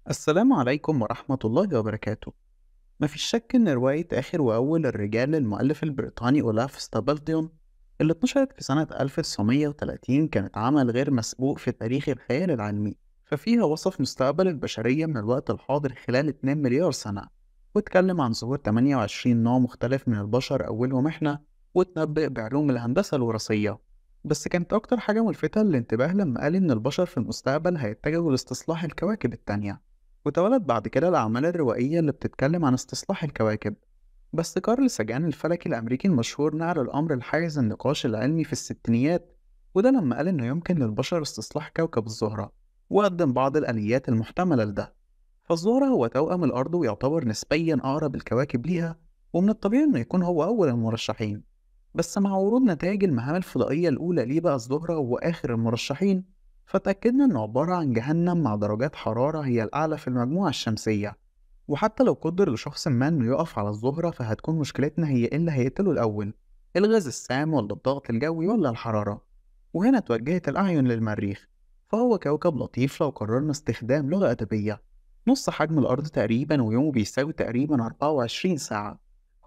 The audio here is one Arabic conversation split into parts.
السلام عليكم ورحمة الله وبركاته. مفيش شك إن رواية آخر وأول الرجال للمؤلف البريطاني أولاف ستابلتيون اللي اتنشرت في سنة 1930 كانت عمل غير مسبوق في تاريخ الخيال العلمي، ففيها وصف مستقبل البشرية من الوقت الحاضر خلال 2 مليار سنة، واتكلم عن ظهور 28 نوع مختلف من البشر أولهم إحنا، وتنبأ بعلوم الهندسة الوراثية. بس كانت أكتر حاجة ملفتة للانتباه لما قال إن البشر في المستقبل هيتجهوا لاستصلاح الكواكب التانية، وتولد بعد كده الأعمال الروائية اللي بتتكلم عن استصلاح الكواكب. بس كارل ساجان الفلكي الأمريكي المشهور نقل الأمر لحيز النقاش العلمي في الستينيات، وده لما قال إنه يمكن للبشر استصلاح كوكب الزهرة، وقدم بعض الآليات المحتملة لده. فالزهرة هو توأم الأرض ويعتبر نسبيا أقرب الكواكب ليها، ومن الطبيعي إنه يكون هو أول المرشحين. بس مع ورود نتائج المهام الفضائية الأولى ليه بقى الزهرة هو آخر المرشحين، فتأكدنا إنه عبارة عن جهنم مع درجات حرارة هي الأعلى في المجموعة الشمسية. وحتى لو قدر لشخص ما إنه يقف على الزهرة فهتكون مشكلتنا هي إيه اللي هيقتله الأول، الغاز السام ولا الضغط الجوي ولا الحرارة. وهنا توجهت الأعين للمريخ، فهو كوكب لطيف لو قررنا استخدام لغة أدبية، نص حجم الأرض تقريبا ويومه بيساوي تقريبا 24 ساعة.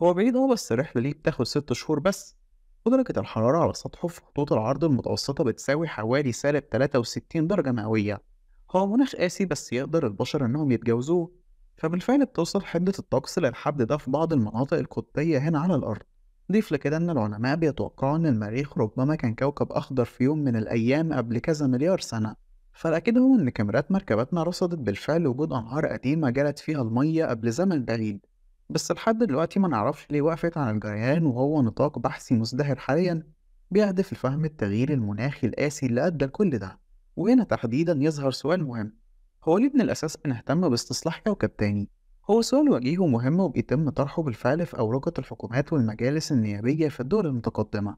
هو بعيد بس الرحلة ليه بتاخد 6 شهور بس، ودرجة الحرارة على سطحه في خطوط العرض المتوسطة بتساوي حوالي سالب 63 درجة مئوية. هو مناخ قاسي بس يقدر البشر إنهم يتجاوزوه، فبالفعل بتوصل حدة الطقس للحد ده في بعض المناطق القطبية هنا على الأرض. ضيف لكده إن العلماء بيتوقعوا إن المريخ ربما كان كوكب أخضر في يوم من الأيام قبل كذا مليار سنة، فالأكيد هو إن كاميرات مركباتنا رصدت بالفعل وجود أنهار قديمة جرت فيها المية قبل زمن بعيد. بس لحد دلوقتي ما نعرفش ليه وقفت عن الجريان، وهو نطاق بحثي مزدهر حاليا بيهدف لفهم التغيير المناخي القاسي اللي أدى لكل ده. وهنا تحديدا يظهر سؤال مهم، هو ليه من الأساس بنهتم باستصلاح كوكب تاني؟ هو سؤال وجيه ومهم وبيتم طرحه بالفعل في أوراق الحكومات والمجالس النيابية في الدول المتقدمة،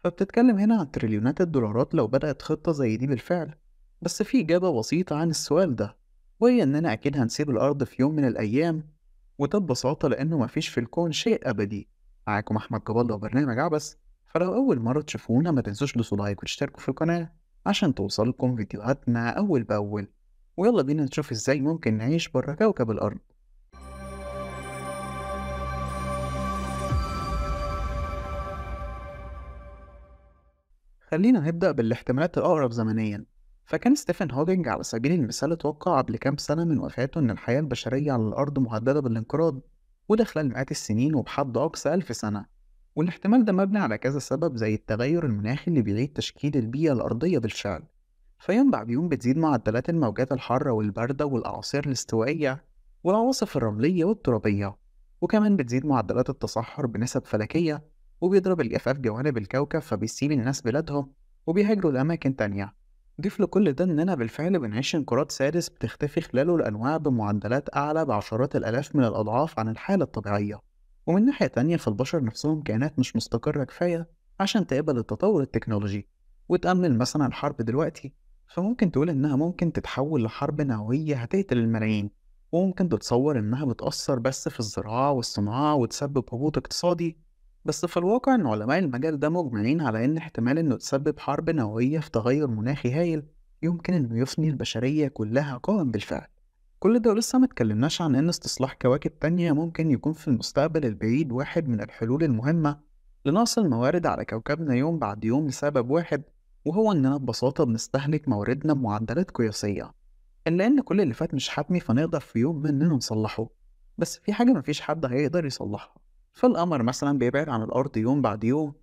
فبتتكلم هنا عن تريليونات الدولارات لو بدأت خطة زي دي بالفعل. بس في إجابة بسيطة عن السؤال ده، وهي إننا أكيد هنسيب الأرض في يوم من الأيام، وده ببساطة لأنه مفيش في الكون شيء أبدي. معاكم أحمد جبال وبرنامج عبس. فلو أول مرة تشوفونا ما تنسوش تدوسوا لايك وتشتركوا في القناة عشان توصلكم فيديوهاتنا أول بأول. ويلا بينا نشوف إزاي ممكن نعيش برا كوكب الأرض. خلينا نبدأ بالاحتمالات الأقرب زمنيا. فكان ستيفن هوكينج على سبيل المثال اتوقع قبل كام سنة من وفاته إن الحياة البشرية على الأرض مهددة بالانقراض، وده خلال مئات السنين وبحد أقصى 1000 سنة. والاحتمال ده مبني على كذا سبب زي التغير المناخي اللي بيعيد تشكيل البيئة الأرضية بالفعل، فيوم بعد يوم بتزيد معدلات الموجات الحارة والباردة والأعاصير الاستوائية والعواصف الرملية والترابية، وكمان بتزيد معدلات التصحر بنسب فلكية، وبيضرب الجفاف جوانب الكوكب فبيسيب الناس بلادهم وبيهاجروا لأماكن تانية. ضيف لكل ده إننا بالفعل بنعيش انقراض سادس بتختفي خلاله الأنواع بمعدلات أعلى بعشرات الآلاف من الأضعاف عن الحالة الطبيعية. ومن ناحية تانية فالبشر نفسهم كائنات مش مستقرة كفاية عشان تقبل التطور التكنولوجي، وتأمن مثلا الحرب دلوقتي، فممكن تقول إنها ممكن تتحول لحرب نووية هتقتل الملايين، وممكن تتصور إنها بتأثر بس في الزراعة والصناعة وتسبب هبوط اقتصادي. بس في الواقع إن علماء المجال ده مجمعين على إن احتمال إنه تسبب حرب نووية في تغير مناخي هايل يمكن إنه يفني البشرية كلها قائم بالفعل. كل ده ولسه متكلمناش عن إن استصلاح كواكب تانية ممكن يكون في المستقبل البعيد واحد من الحلول المهمة لنقص الموارد على كوكبنا يوم بعد يوم لسبب واحد، وهو إننا ببساطة بنستهلك مواردنا بمعدلات قياسية. إلا إن كل اللي فات مش حتمي فنقدر في يوم مننا نصلحه، بس في حاجة مفيش حد هيقدر يصلحها. فالقمر مثلا بيبعد عن الأرض يوم بعد يوم،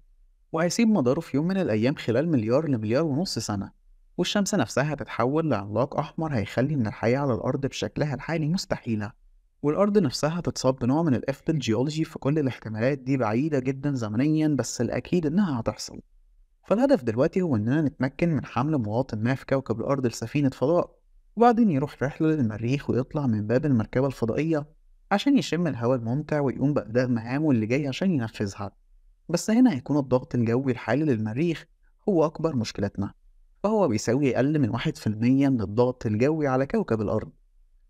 وهيسيب مداره في يوم من الأيام خلال مليار لمليار ونص سنة. والشمس نفسها هتتحول لعملاق أحمر هيخلي إن الحياة على الأرض بشكلها الحالي مستحيلة، والأرض نفسها هتتصاب بنوع من القفل الجيولوجي. في كل الاحتمالات دي بعيدة جدا زمنيا بس الأكيد إنها هتحصل. فالهدف دلوقتي هو إننا نتمكن من حمل مواطن ما في كوكب الأرض لسفينة فضاء، وبعدين يروح رحلة للمريخ ويطلع من باب المركبة الفضائية عشان يشم الهواء الممتع ويقوم بأداء مهامه اللي جاي عشان ينفذها. بس هنا هيكون الضغط الجوي الحالي للمريخ هو أكبر مشكلتنا، فهو بيساوي أقل من 1% من الضغط الجوي على كوكب الأرض.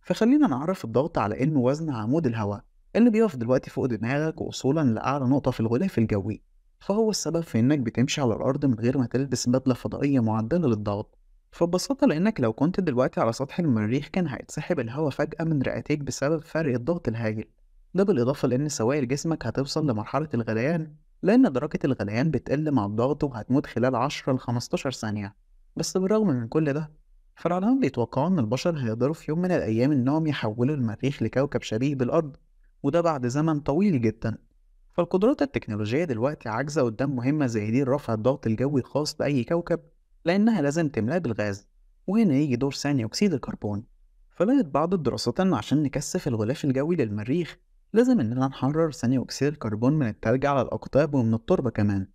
فخلينا نعرف الضغط على إنه وزن عمود الهواء اللي بيقف دلوقتي فوق دماغك وصولا لأعلى نقطة في الغلاف الجوي، فهو السبب في إنك بتمشي على الأرض من غير ما تلبس بدلة فضائية معدلة للضغط. فببساطة لأنك لو كنت دلوقتي على سطح المريخ كان هيتسحب الهواء فجأة من رئتيك بسبب فرق الضغط الهائل، ده بالإضافة لأن سوائل جسمك هتوصل لمرحلة الغليان، لأن درجة الغليان بتقل مع الضغط وهتموت خلال 10 ل 15 ثانية. بس بالرغم من كل ده، فالعلماء بيتوقعوا إن البشر هيقدروا في يوم من الأيام إنهم يحولوا المريخ لكوكب شبيه بالأرض، وده بعد زمن طويل جدا. فالقدرات التكنولوجية دلوقتي عاجزة قدام مهمة زي دي لرفع الضغط الجوي الخاص بأي كوكب، لأنها لازم تملاه بالغاز، وهنا يجي دور ثاني أكسيد الكربون. فلقت بعض الدراسات إن عشان نكثف الغلاف الجوي للمريخ لازم إننا نحرر ثاني أكسيد الكربون من التلج على الأقطاب ومن التربة كمان.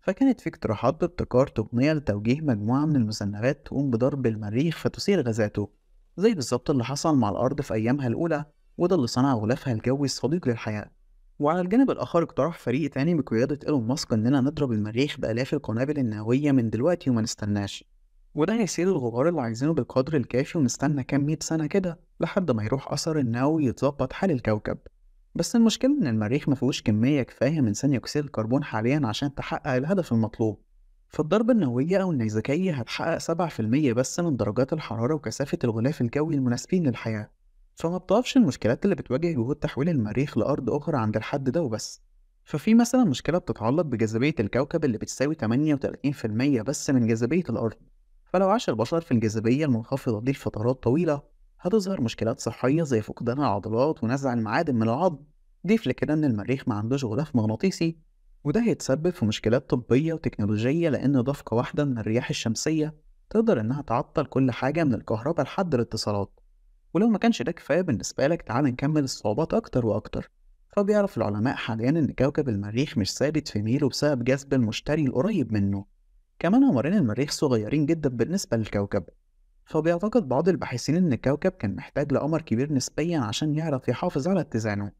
فكانت في اقتراحات بابتكار تقنية لتوجيه مجموعة من المذنبات تقوم بضرب المريخ فتثير غازاته، زي بالظبط اللي حصل مع الأرض في أيامها الأولى، وده اللي صنع غلافها الجوي الصديق للحياة. وعلى الجانب الآخر اقترح فريق تاني بقيادة إيلون ماسك إننا نضرب المريخ بآلاف القنابل النووية من دلوقتي وما نستناش، وده هيسيل الغبار اللي عايزينه بالقدر الكافي ونستنى كام 100 سنة كده لحد ما يروح أثر النووي يتظبط حال الكوكب. بس المشكلة إن المريخ مفيهوش كمية كفاية من ثاني أكسيد الكربون حاليا عشان تحقق الهدف المطلوب. فالضربة النووية أو النيزكية هتحقق 7% بس من درجات الحرارة وكثافة الغلاف الجوي المناسبين للحياة. فما بتقفش المشكلات اللي بتواجه جهود تحويل المريخ لأرض أخرى عند الحد ده وبس. ففي مثلا مشكلة بتتعلق بجاذبية الكوكب اللي بتساوي 38% بس من جاذبية الأرض. فلو عاش البشر في الجاذبية المنخفضة دي لفترات طويلة هتظهر مشكلات صحية زي فقدان العضلات ونزع المعادن من العظم. ضيف لكده إن المريخ ما عندوش غلاف مغناطيسي، وده هيتسبب في مشكلات طبية وتكنولوجية لأن ضفقة واحدة من الرياح الشمسية تقدر إنها تعطل كل حاجة من الكهرباء لحد الاتصالات. ولو ما كانش ده كفاية بالنسبة لك تعال نكمل الصعوبات أكتر وأكتر. فبيعرف العلماء حاليا إن كوكب المريخ مش ثابت في ميله بسبب جذب المشتري القريب منه. كمان قمرين المريخ صغيرين جدا بالنسبة للكوكب، فبيعتقد بعض الباحثين إن الكوكب كان محتاج لقمر كبير نسبيا عشان يعرف يحافظ على اتزانه.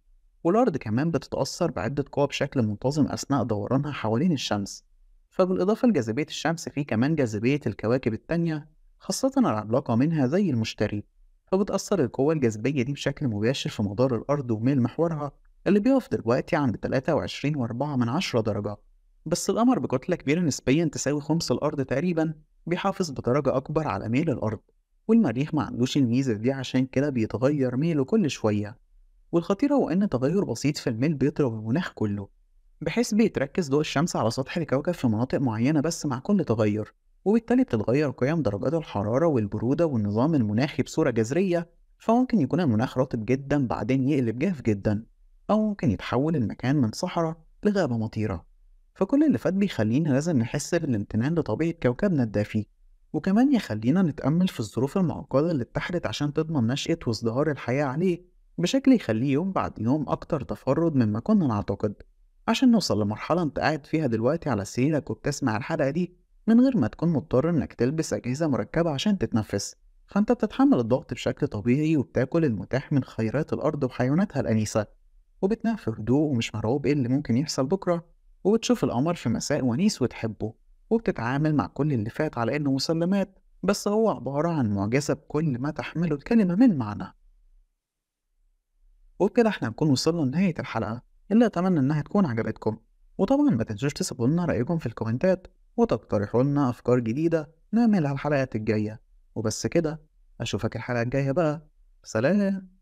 والأرض كمان بتتأثر بعدة قوى بشكل منتظم أثناء دورانها حوالين الشمس. فبالإضافة لجاذبية الشمس في كمان جاذبية الكواكب التانية، خاصة العملاقة منها زي المشتري. فبتأثر القوة الجاذبية دي بشكل مباشر في مدار الأرض وميل محورها اللي بيقف دلوقتي عند 23.4 درجة. بس القمر بكتلة كبيرة نسبيا تساوي خمس الأرض تقريبا بيحافظ بدرجة أكبر على ميل الأرض، والمريخ ما عندوش الميزة دي عشان كده بيتغير ميله كل شوية. والخطير هو إن تغير بسيط في الميل بيضرب المناخ كله، بحيث بيتركز ضوء الشمس على سطح الكوكب في مناطق معينة بس مع كل تغير، وبالتالي بتتغير قيم درجات الحرارة والبرودة والنظام المناخي بصورة جذرية. فممكن يكون المناخ رطب جدا بعدين يقلب جاف جدا، أو ممكن يتحول المكان من صحراء لغابة مطيرة. فكل اللي فات بيخلينا لازم نحس بالامتنان لطبيعة كوكبنا الدافي، وكمان يخلينا نتأمل في الظروف المعقدة اللي اتحدت عشان تضمن نشأة وازدهار الحياة عليه بشكل يخليه يوم بعد يوم أكتر تفرد مما كنا نعتقد، عشان نوصل لمرحلة انت قاعد فيها دلوقتي على سريرك وبتسمع الحلقة دي من غير ما تكون مضطر انك تلبس أجهزة مركبة عشان تتنفس. فانت بتتحمل الضغط بشكل طبيعي وبتاكل المتاح من خيرات الأرض وحيواناتها الأنيسة، وبتنام في هدوء ومش مرعوب ايه اللي ممكن يحصل بكرة، وبتشوف القمر في مساء ونيس وتحبه، وبتتعامل مع كل اللي فات على إنه مسلمات بس هو عبارة عن معجزة بكل ما تحمله الكلمة من معنى. وبكده احنا نكون وصلنا لنهاية الحلقة اللي أتمنى إنها تكون عجبتكم. وطبعا ما تنسوش تسيبوا لنا رأيكم في الكومنتات وتقترحوا لنا أفكار جديدة نعملها الحلقات الجاية. وبس كده، أشوفك الحلقة الجاية بقى. سلام.